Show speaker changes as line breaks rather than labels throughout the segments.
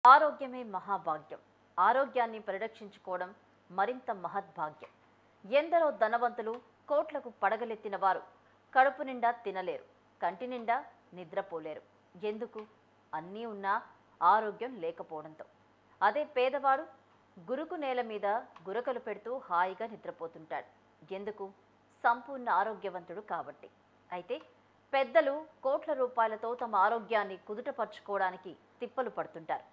ఆరోగ్యమే మహాభాగ్యం. ఆరోగ్యాన్ని పరిరక్షించుకోవడం మరింత మహద్భాగ్యం. ఎందరో ధనవంతులు, కోట్లకు పడగలెత్తిన వారు కడుపు నిండా తినలేరు, కంటి నిండా నిద్రపోలేరు. ఎందుకు? అన్నీ ఉన్నా ఆరోగ్యం లేకపోవడంతో. అదే పేదవాడు గురుకు నేల మీద గురకలు పెడుతూ హాయిగా నిద్రపోతుంటాడు. ఎందుకు? సంపూర్ణ ఆరోగ్యవంతుడు కాబట్టి. అయితే పెద్దలు కోట్ల రూపాయలతో తమ ఆరోగ్యాన్ని కుదుటపరుచుకోవడానికి తిప్పలు పడుతుంటారు.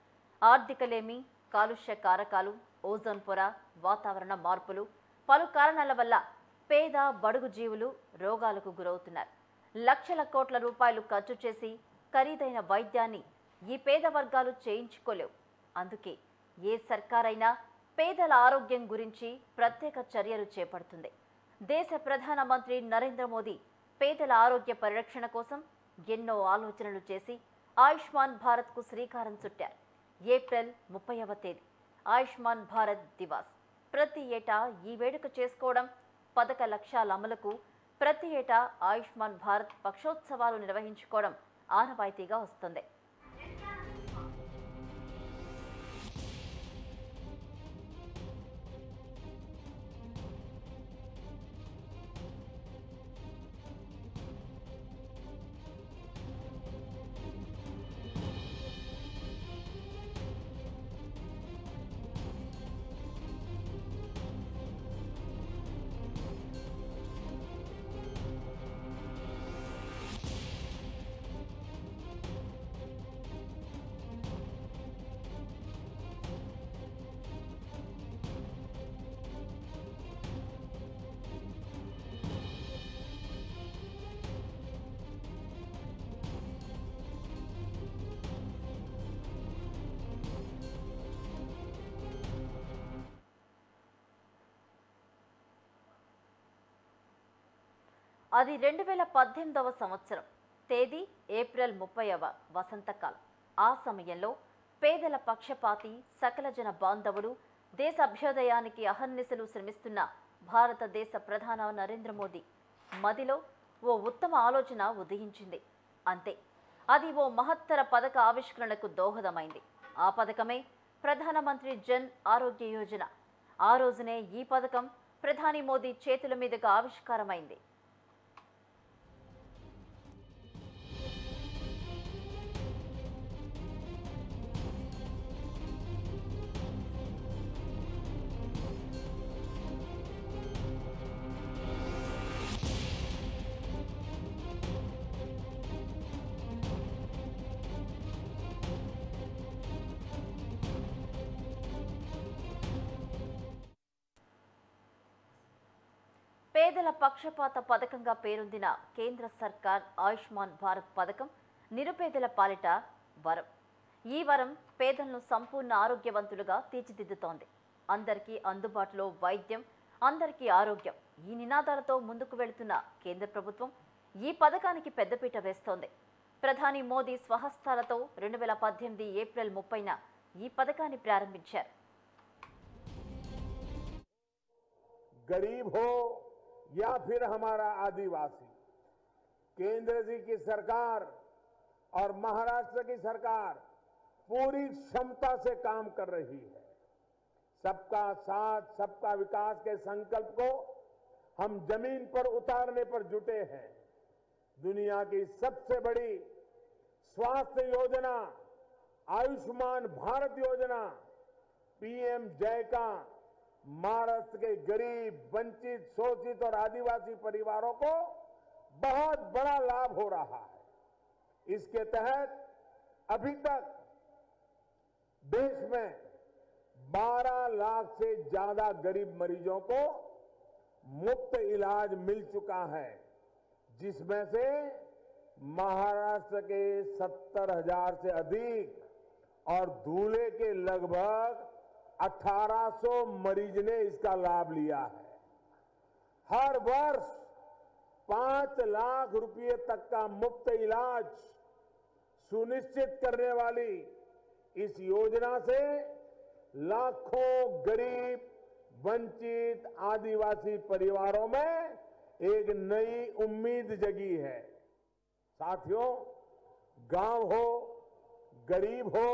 ఆర్థికలేమి, కాలుష్య కారకాలు, ఓజోన్ పొర, వాతావరణ మార్పులు, పలు కారణాల వల్ల పేద బడుగు జీవులు రోగాలకు గురవుతున్నారు. లక్షల కోట్ల రూపాయలు ఖర్చు చేసి ఖరీదైన వైద్యాన్ని ఈ పేద వర్గాలు చేయించుకోలేవు. అందుకే ఏ సర్కారైనా పేదల ఆరోగ్యం గురించి ప్రత్యేక చర్యలు చేపడుతుంది. దేశ ప్రధానమంత్రి నరేంద్ర మోదీ పేదల ఆరోగ్య పరిరక్షణ కోసం ఎన్నో ఆలోచనలు చేసి ఆయుష్మాన్ భారత్కు శ్రీకారం చుట్టారు. ఏప్రిల్ 30వ తేదీ ఆయుష్మాన్ భారత్ దివాస్. ప్రతి ఏటా ఈ వేడుక చేసుకోవడం, పథక లక్ష్యాల అమలుకు ప్రతి ఏటా ఆయుష్మాన్ భారత్ పక్షోత్సవాలు నిర్వహించుకోవడం ఆనవాయితీగా వస్తుంది. అది 2018వ సంవత్సరం. తేదీ ఏప్రిల్ 30వ వసంతకాలం. ఆ సమయంలో పేదల పక్షపాతి, సకల జన బాంధవుడు, దేశ అభ్యుదయానికి అహర్నిశలు శ్రమిస్తున్న భారతదేశ ప్రధాని నరేంద్ర మోదీ మదిలో ఓ ఉత్తమ ఆలోచన ఉదయించింది. అంతే, అది ఓ మహత్తర పథక ఆవిష్కరణకు దోహదమైంది. ఆ పథకమే ప్రధానమంత్రి జన్ ఆరోగ్య యోజన. ఆ రోజునే ఈ పథకం ప్రధాని మోదీ చేతుల మీదుగా ఆవిష్కారమైంది. పేదల పక్షపాత పథకంగా పేరొందిన కేంద్ర సర్కార్ ఆయుష్మాన్ భారత్ పథకం నిరుపేదల పాలిట వరం. ఈ వరం పేదలను సంపూర్ణ ఆరోగ్యవంతులుగా తీర్చిదిద్దుతోంది. అందరికీ అందుబాటులో వైద్యం, అందరికీ ఆరోగ్యం, ఈ నినాదాలతో ముందుకు వెళుతున్న కేంద్ర ప్రభుత్వం ఈ పథకానికి పెద్దపీట వేస్తోంది. ప్రధాని మోదీ స్వహస్తాలతో 2018 ఏప్రిల్ 30న ఈ పథకాన్ని ప్రారంభించారు.
गरीब हो या फिर हमारा आदिवासी, केंद्र जी की सरकार और महाराष्ट्र की सरकार पूरी क्षमता से काम कर रही है। सबका साथ, सबका विकास के संकल्प को हम जमीन पर उतारने पर जुटे हैं। दुनिया की सबसे बड़ी स्वास्थ्य योजना आयुष्मान भारत योजना पीएम जय का महाराष्ट्र के गरीब, वंचित, शोषित और आदिवासी परिवारों को बहुत बड़ा लाभ हो रहा है। इसके तहत अभी तक देश में 12 लाख से ज्यादा गरीब मरीजों को मुफ्त इलाज मिल चुका है, जिसमें से महाराष्ट्र के 70,000 से अधिक और धुले के लगभग 1800 मरीज ने इसका लाभ लिया है। हर वर्ष 5 लाख रुपए तक का मुफ्त इलाज सुनिश्चित करने वाली इस योजना से लाखों गरीब, वंचित, आदिवासी परिवारों में एक नई उम्मीद जगी है। साथियों, गांव हो, गरीब हो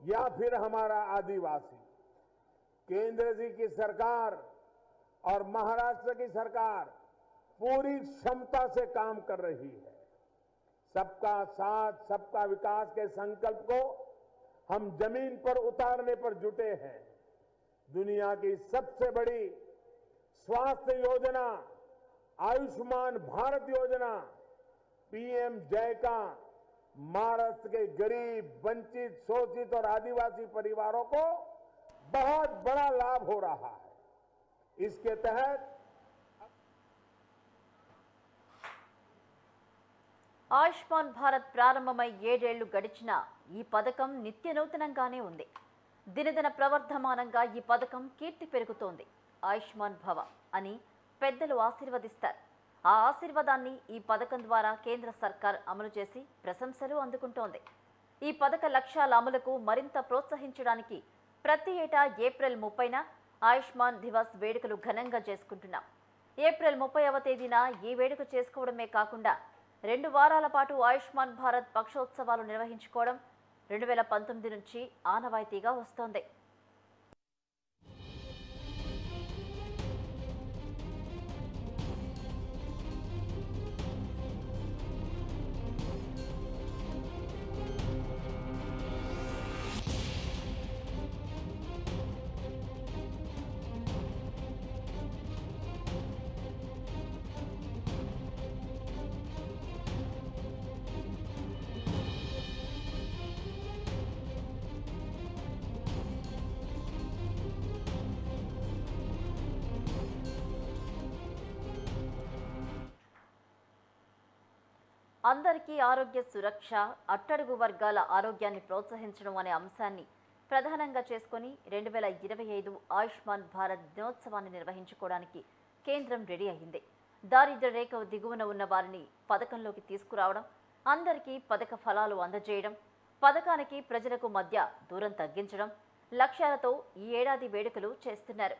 या फिर हमारा आदिवासी, केंद्र जी की सरकार और महाराष्ट्र की सरकार पूरी क्षमता से काम कर रही है। सबका साथ, सबका विकास के संकल्प को हम जमीन पर उतारने पर जुटे हैं। दुनिया की सबसे बड़ी स्वास्थ्य योजना आयुष्मान भारत योजना पीएम जय का महाराष्ट्र के गरीब, वंचित, शोषित और आदिवासी परिवारों को बहुत बड़ा लाभ हो रहा है। इसके तहत
ఆయుష్మాన్ భారత్ ప్రారంభమై 7 ఏళ్లు గడిచినా ఈ పథకం నిత్య నూతనంగానే ఉంది. దినదిన ప్రవర్ధమానంగా ఈ పథకం కీర్తి పెరుగుతోంది. ఆయుష్మాన్ భవ అని పెద్దలు ఆశీర్వదిస్తారు. ఆ ఆశీర్వాదాన్ని ఈ పథకం ద్వారా కేంద్ర సర్కార్ అమలు చేసి ప్రశంసలు అందుకుంటోంది. ఈ పథక లక్ష్యాల అమలుకు మరింత ప్రోత్సహించడానికి ప్రతి ఏటా ఏప్రిల్ 30న ఆయుష్మాన్ దివస్ వేడుకలు ఘనంగా చేసుకుంటున్నాం. ఏప్రిల్ 30వ తేదీన ఈ వేడుక చేసుకోవడమే కాకుండా 2 వారాల పాటు ఆయుష్మాన్ భారత్ పక్షోత్సవాలు నిర్వహించుకోవడం 2019 నుంచి ఆనవాయితీగా వస్తోంది. అందరికీ ఆరోగ్య సురక్ష, అట్టడుగు వర్గాల ఆరోగ్యాన్ని ప్రోత్సహించడం అనే అంశాన్ని ప్రధానంగా చేసుకొని 2025 ఆయుష్మాన్ భారత్ దినోత్సవాన్ని నిర్వహించుకోవడానికి కేంద్రం రెడీ అయింది. దారిద్ర్య రేఖ దిగువన ఉన్న వారిని పథకంలోకి తీసుకురావడం, అందరికీ పథక ఫలాలు అందజేయడం, పథకానికి ప్రజలకు మధ్య దూరం తగ్గించడం లక్ష్యాలతో ఈ ఏడాది వేడుకలు చేస్తున్నారు.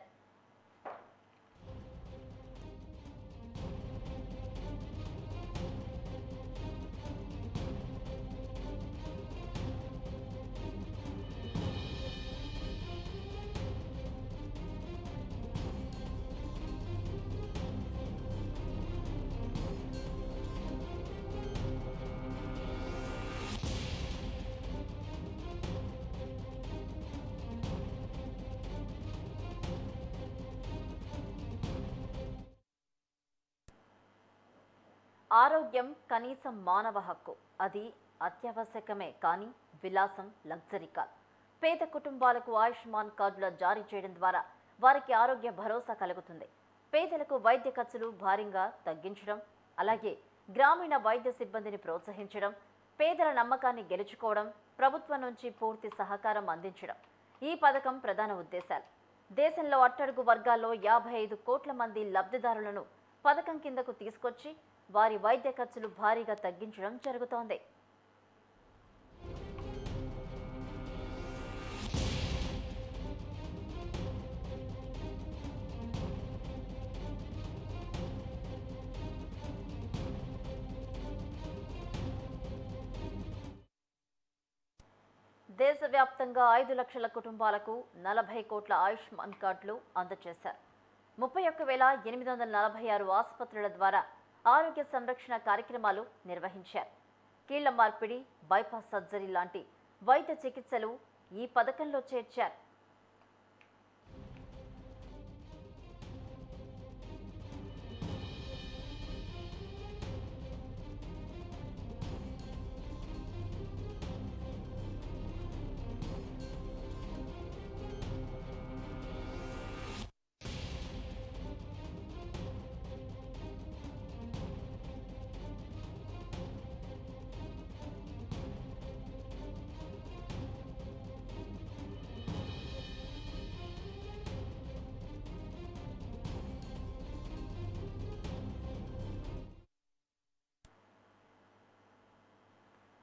ఆరోగ్యం కనీసం మానవ హక్కు. అది అత్యావశ్యకమే కానీ విలాసం, లగ్జరీ కాదు. పేద కుటుంబాలకు ఆయుష్మాన్ కార్డుల జారీ చేయడం ద్వారా వారికి ఆరోగ్య భరోసా కలుగుతుంది. పేదలకు వైద్య ఖర్చులు భారీగా తగ్గించడం, అలాగే గ్రామీణ వైద్య సిబ్బందిని ప్రోత్సహించడం, పేదల నమ్మకాన్ని గెలుచుకోవడం, ప్రభుత్వం నుంచి పూర్తి సహకారం అందించడం ఈ పథకం ప్రధాన ఉద్దేశాలు. దేశంలో అట్టడుగు వర్గాల్లో 55 కోట్ల మంది లబ్ధిదారులను పథకం కిందకు తీసుకొచ్చి వారి వైద్య ఖర్చులు భారీగా తగ్గించడం జరుగుతోంది. దేశవ్యాప్తంగా 5 లక్షల కుటుంబాలకు 40 కోట్ల ఆయుష్మాన్ కార్డులు అందజేశారు. 31,846 ఆసుపత్రుల ద్వారా ఆరోగ్య సంరక్షణ కార్యక్రమాలు నిర్వహించారు. కీళ్ల మార్పిడి, బైపాస్ సర్జరీ లాంటి వైద్య చికిత్సలు ఈ పథకంలో చేర్చారు.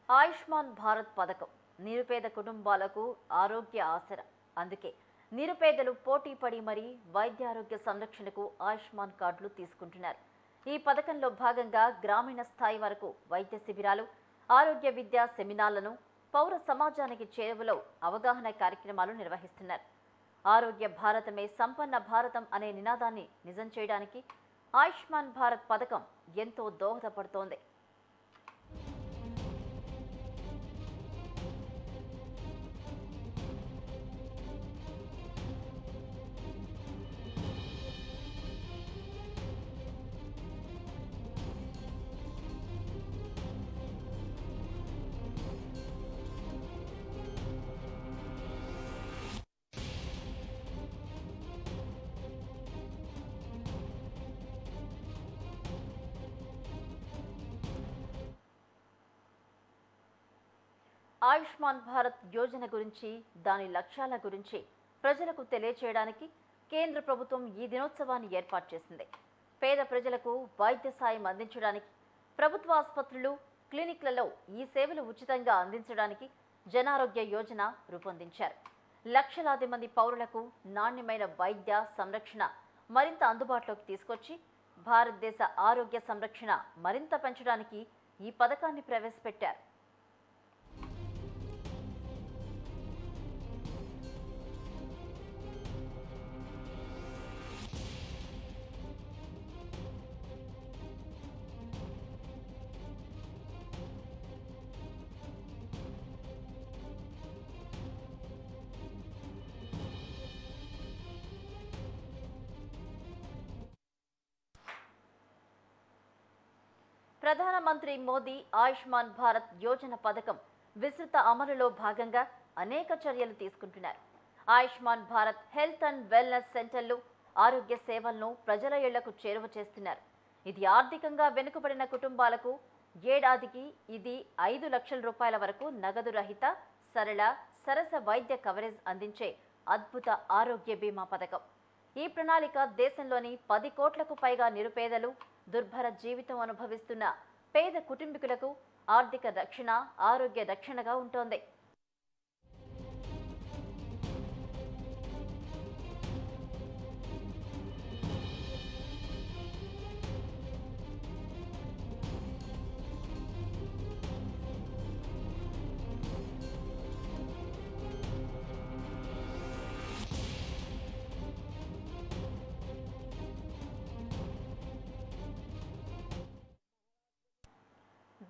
ఆయుష్మాన్ భారత్ పథకం నిరుపేద కుటుంబాలకు ఆరోగ్య ఆసరా. అందుకే నిరుపేదలు పోటీ పడి మరీ వైద్య ఆరోగ్య సంరక్షణకు ఆయుష్మాన్ కార్డులు తీసుకుంటున్నారు. ఈ పథకంలో భాగంగా గ్రామీణ స్థాయి వరకు వైద్య శిబిరాలు, ఆరోగ్య విద్యా సెమినార్లను పౌర సమాజానికి చేరువలో అవగాహన కార్యక్రమాలు నిర్వహిస్తున్నారు. ఆరోగ్య భారతమే సంపన్న భారతం అనే నినాదాన్ని నిజం చేయడానికి ఆయుష్మాన్ భారత్ పథకం ఎంతో దోహదపడుతోంది. ఆయుష్మాన్ భారత్ యోజన గురించి, దాని లక్ష్యాల గురించి ప్రజలకు తెలియచేయడానికి కేంద్ర ప్రభుత్వం ఈ దినోత్సవాన్ని ఏర్పాటు చేసింది. పేద ప్రజలకు వైద్య సాయం అందించడానికి, ప్రభుత్వ ఆసుపత్రులు, క్లినిక్లలో ఈ సేవలు ఉచితంగా అందించడానికి జనారోగ్య యోజన రూపొందించారు. లక్షలాది మంది పౌరులకు నాణ్యమైన వైద్య సంరక్షణ మరింత అందుబాటులోకి తీసుకొచ్చి భారతదేశ ఆరోగ్య సంరక్షణ మరింత పెంచడానికి ఈ పథకాన్ని ప్రవేశపెట్టారు. ప్రధానమంత్రి మోదీ ఆయుష్మాన్ భారత్ యోజన పథకం విస్తృత అమలులో భాగంగా అనేక చర్యలు తీసుకుంటున్నారు. Ayushman Bharat health and wellness సెంటర్లు ఆరోగ్య సేవలను ప్రజల ఇళ్లకు చేరువ చేస్తున్నారు. ఇది ఆర్థికంగా వెనుకబడిన కుటుంబాలకు ఏడాదికి ఇది 5 లక్షల రూపాయల వరకు నగదు రహిత సరస వైద్య కవరేజ్ అందించే అద్భుత ఆరోగ్య బీమా పథకం. ఈ ప్రణాళిక దేశంలోని 10 కోట్లకు పైగా నిరుపేదలు, దుర్భర జీవితం అనుభవిస్తున్న పేద కుటుంబీకులకు ఆర్థిక రక్షణ, ఆరోగ్య రక్షణగా ఉంటోంది.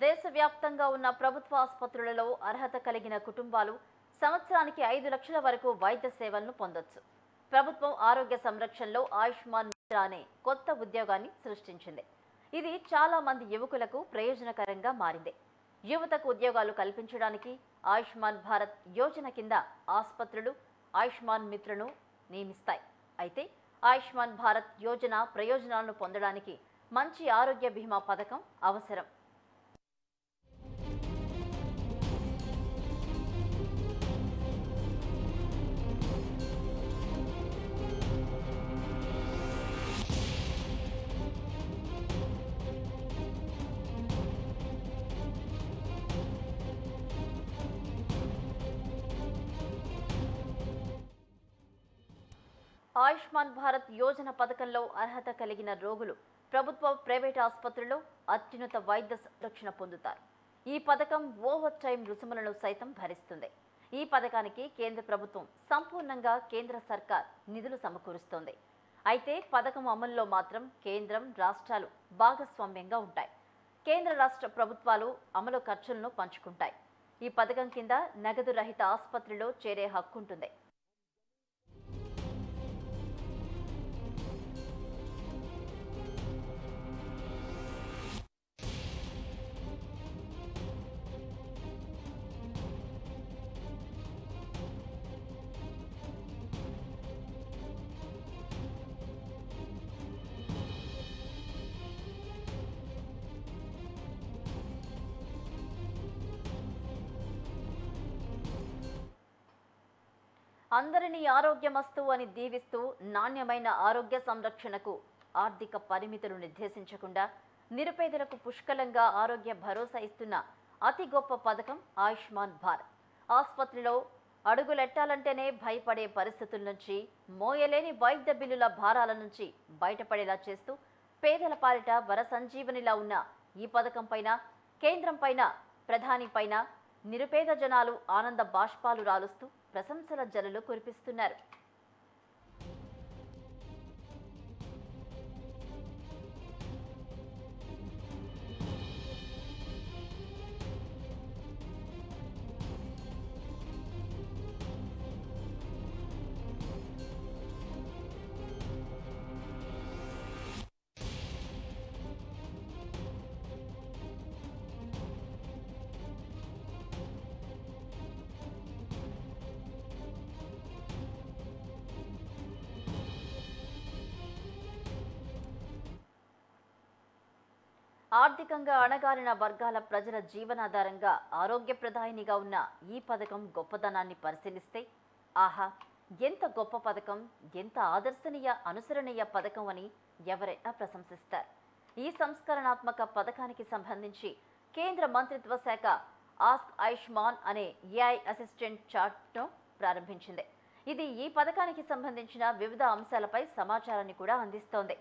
దేశవ్యాప్తంగా ఉన్న ప్రభుత్వ ఆసుపత్రులలో అర్హత కలిగిన కుటుంబాలు సంవత్సరానికి 5 లక్షల వరకు వైద్య సేవలను పొందొచ్చు. ప్రభుత్వం ఆరోగ్య సంరక్షణలో ఆయుష్మాన్ మిత్ర అనే కొత్త ఉద్యోగాన్ని సృష్టించింది. ఇది చాలా మంది యువకులకు ప్రయోజనకరంగా మారింది. యువతకు ఉద్యోగాలు కల్పించడానికి ఆయుష్మాన్ భారత్ యోజన కింద ఆసుపత్రులు ఆయుష్మాన్ మిత్రను నియమిస్తాయి. అయితే ఆయుష్మాన్ భారత్ యోజన ప్రయోజనాలను పొందడానికి మంచి ఆరోగ్య బీమా పథకం అవసరం. ఆయుష్మాన్ భారత్ యోజన పథకంలో అర్హత కలిగిన రోగులు ప్రభుత్వ, ప్రైవేట్ ఆసుపత్రుల్లో అత్యున్నత వైద్య సంరక్షణ పొందుతారు. ఈ పథకం ఓవర్ టైం రుసుములను సైతం భరిస్తుంది. ఈ పథకానికి కేంద్ర ప్రభుత్వం సంపూర్ణంగా కేంద్ర సర్కార్ నిధులు సమకూరుస్తోంది. అయితే పథకం అమలులో మాత్రం కేంద్రం, రాష్ట్రాలు భాగస్వామ్యంగా ఉంటాయి. కేంద్ర రాష్ట్ర ప్రభుత్వాలు అమలు ఖర్చులను పంచుకుంటాయి. ఈ పథకం కింద నగదు రహిత ఆసుపత్రిలో చేరే హక్కు ఉంటుంది. అందరినీ ఆరోగ్యమస్తు అని దీవిస్తూ నాణ్యమైన ఆరోగ్య సంరక్షణకు ఆర్థిక పరిమితులు నిర్దేశించకుండా నిరుపేదలకు పుష్కలంగా ఆరోగ్య భరోసా ఇస్తున్న అతి గొప్ప పథకం ఆయుష్మాన్ భారత్. ఆసుపత్రిలో అడుగులెట్టాలంటేనే భయపడే పరిస్థితుల నుంచి, మోయలేని వైద్య బిల్లుల భారాల నుంచి బయటపడేలా చేస్తూ పేదల పాలిట వర సంజీవనిలా ఉన్న ఈ పథకం పైన, కేంద్రం పైన, ప్రధాని పైన నిరుపేద జనాలు ఆనంద బాష్పాలు రాలుస్తూ ప్రశంసల జల్లులు కురిపిస్తున్నారు. ఆర్థికంగా అణగారిన వర్గాల ప్రజల జీవనాధారంగా ఆరోగ్యప్రదాయినిగా ఉన్న ఈ పథకం గొప్పదనాన్ని పరిశీలిస్తే ఆహా, ఎంత గొప్ప పథకం, ఎంత ఆదర్శనీయ అనుసరణీయ పథకం అని ఎవరైనా ప్రశంసిస్తారు. ఈ సంస్కరణాత్మక పథకానికి సంబంధించి కేంద్ర మంత్రిత్వ శాఖ ఆస్క్ ఆయుష్మాన్ అనే ఏఐ అసిస్టెంట్ చార్ట్ను ప్రారంభించింది. ఇది ఈ పథకానికి సంబంధించిన వివిధ అంశాలపై సమాచారాన్ని కూడా అందిస్తోంది.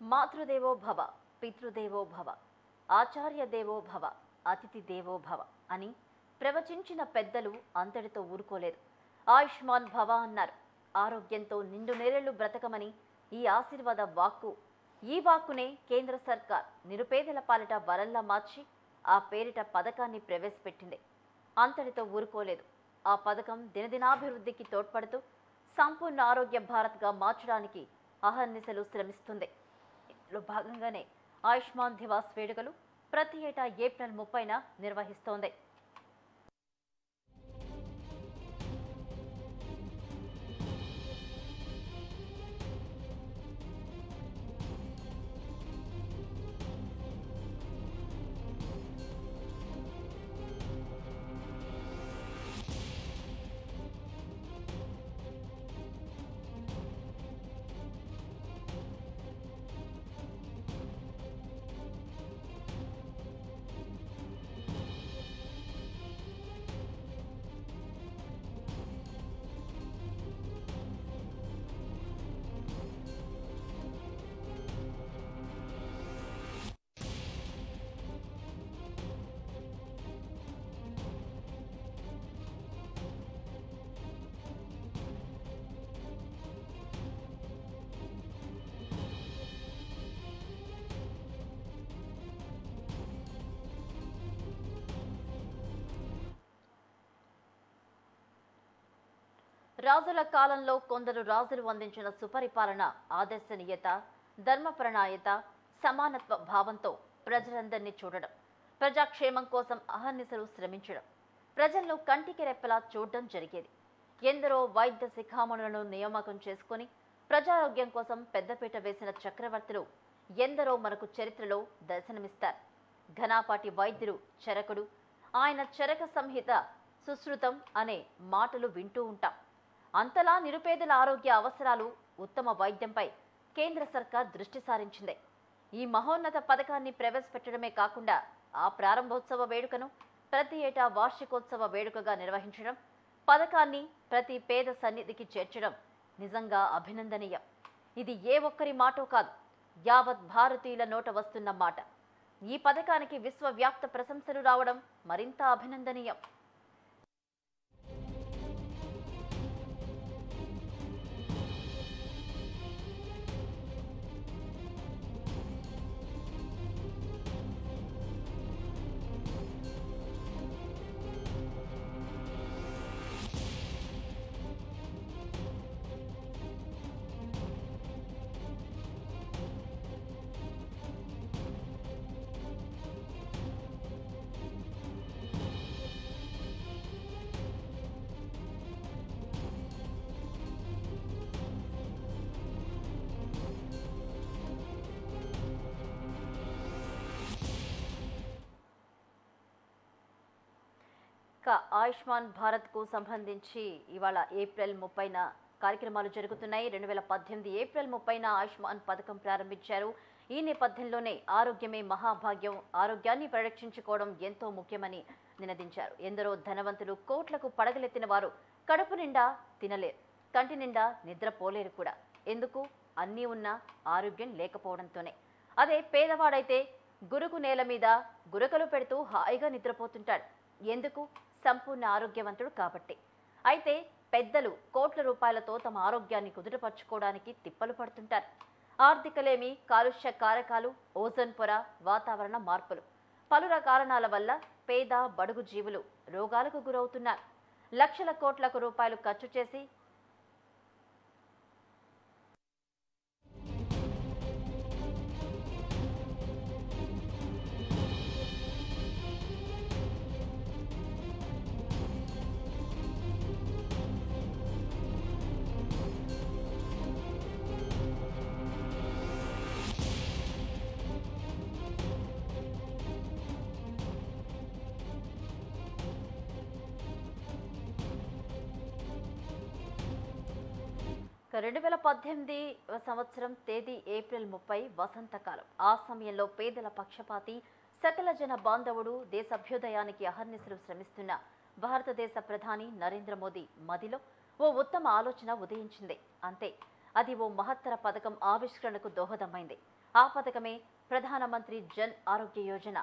మాతృదేవో భవ, పితృదేవో భవ, ఆచార్య దేవో భవ, అతిథి దేవో భవ అని ప్రవచించిన పెద్దలు అంతటితో ఊరుకోలేదు. ఆయుష్మాన్ భవ అన్నారు. ఆరోగ్యంతో నిండు నేరెళ్లు బ్రతకమని ఈ ఆశీర్వాద వాక్కు. ఈ వాక్కునే కేంద్ర సర్కార్ నిరుపేదల పాలిట వరంలా మార్చి ఆ పేరిట పథకాన్ని ప్రవేశపెట్టింది. అంతటితో ఊరుకోలేదు. ఆ పథకం దినదినాభివృద్ధికి తోడ్పడుతూ సంపూర్ణ ఆరోగ్య భారత్గా మార్చడానికి అహర్నిశలు శ్రమిస్తుంది. ఇందులో భాగంగానే ఆయుష్మాన్ దివాస్ వేడుకలు ప్రతి ఏటా ఏప్రిల్ 30న నిర్వహిస్తోంది. రాజుల కాలంలో కొందరు రాజులు అందించిన సుపరిపాలన, ఆదర్శనీయత, ధర్మప్రణాయత, సమానత్వ భావంతో ప్రజలందరినీ చూడడం, ప్రజాక్షేమం కోసం అహర్నిశలు శ్రమించడం, ప్రజల్లో కంటికి రెప్పలా చూడడం జరిగేది. ఎందరో వైద్య శిఖామణులను నియామకం చేసుకుని ప్రజారోగ్యం కోసం పెద్దపీట వేసిన చక్రవర్తులు ఎందరో మనకు చరిత్రలో దర్శనమిస్తారు. ఘనాపాటి వైద్యుడు చరకుడు, ఆయన చరక సంహిత సుశ్రుతం అనే మాటలు వింటూ ఉంటాం. అంతలా నిరుపేదల ఆరోగ్య అవసరాలు, ఉత్తమ వైద్యంపై కేంద్ర సర్కార్ దృష్టి సారించింది. ఈ మహోన్నత పథకాన్ని ప్రవేశపెట్టడమే కాకుండా ఆ ప్రారంభోత్సవ వేడుకను ప్రతి ఏటా వార్షికోత్సవ వేడుకగా నిర్వహించడం, పథకాన్ని ప్రతి పేద సన్నిధికి చేర్చడం నిజంగా అభినందనీయం. ఇది ఏ ఒక్కరి మాటో కాదు, యావత్ భారతీయుల నోట వస్తున్న మాట. ఈ పథకానికి విశ్వవ్యాప్త ప్రశంసలు రావడం మరింత అభినందనీయం. ఆయుష్మాన్ భారత్కు సంబంధించి ఇవాళ ఏప్రిల్ 30న కార్యక్రమాలు జరుగుతున్నాయి. 2018 ఏప్రిల్ 30న ఆయుష్మాన్ పథకం ప్రారంభించారు. ఈ నేపథ్యంలోనే ఆరోగ్యమే మహాభాగ్యం, ఆరోగ్యాన్ని పరిరక్షించుకోవడం ఎంతో ముఖ్యమని నినదించారు. ఎందరో ధనవంతులు కోట్లకు పడగలెత్తిన వారు కడుపు నిండా తినలేరు, కంటి నిండా నిద్రపోలేరు కూడా. ఎందుకు? అన్నీ ఉన్నా ఆరోగ్యం లేకపోవడంతోనే. అదే పేదవాడైతే గురుగు నేల మీద గురకలు పెడుతూ హాయిగా నిద్రపోతుంటాడు. ఎందుకు? సంపూర్ణ ఆరోగ్యవంతుడు కాబట్టి. అయితే పెద్దలు కోట్ల రూపాయలతో తమ ఆరోగ్యాన్ని కుదుటపరచుకోవడానికి తిప్పలు పడుతుంటారు. ఆర్థికలేమి, కాలుష్య కారకాలు, ఓజోన్ పొర, వాతావరణ మార్పులు, పలు కారణాల వల్ల పేద బడుగు జీవులు రోగాలకు గురవుతున్నారు. లక్షల కోట్లకు రూపాయలు ఖర్చు చేసి ఇక 2018 సంవత్సరం తేదీ ఏప్రిల్ 30 వసంతకాలం. ఆ సమయంలో పేదల పక్షపాతి, సకల జన బాంధవుడు, దేశాభ్యుదయానికి అహర్నిశలు శ్రమిస్తున్న భారతదేశ ప్రధాని నరేంద్ర మోదీ మదిలో ఓ ఉత్తమ ఆలోచన ఉదయించింది. అంతే, అది ఓ మహత్తర పథకం ఆవిష్కరణకు దోహదమైంది. ఆ పథకమే ప్రధానమంత్రి జన్ ఆరోగ్య యోజన.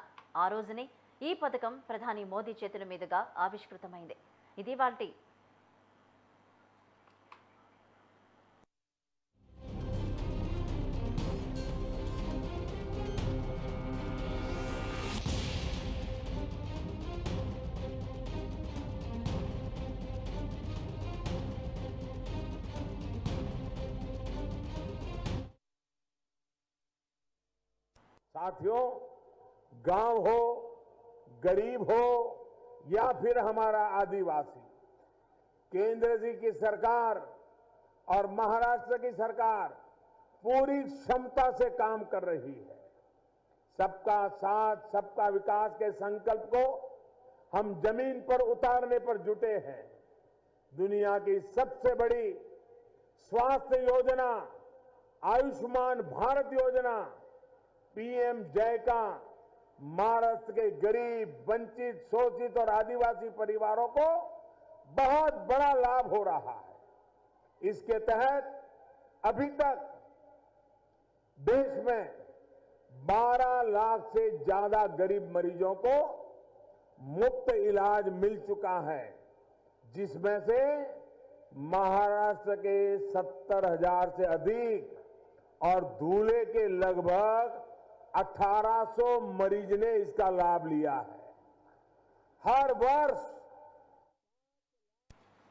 ఆ రోజునే ఈ పథకం ప్రధాని మోదీ చేతుల మీదుగా ఆవిష్కృతమైంది. ఇది వాటి
साथियों, गांव हो, गरीब हो या फिर हमारा आदिवासी, केंद्र जी की सरकार और महाराष्ट्र की सरकार पूरी क्षमता से काम कर रही है। सबका साथ, सबका विकास के संकल्प को हम जमीन पर उतारने पर जुटे हैं। दुनिया की सबसे बड़ी स्वास्थ्य योजना आयुष्मान भारत योजना पीएम जय का महाराष्ट्र के गरीब, वंचित, शोषित और आदिवासी परिवारों को बहुत बड़ा लाभ हो रहा है। इसके तहत अभी तक देश में 12 लाख से ज्यादा गरीब मरीजों को मुफ्त इलाज मिल चुका है, जिसमें से महाराष्ट्र के 70,000 से अधिक और धुले के लगभग 1800 मरीज ने इसका लाभ लिया है। हर वर्ष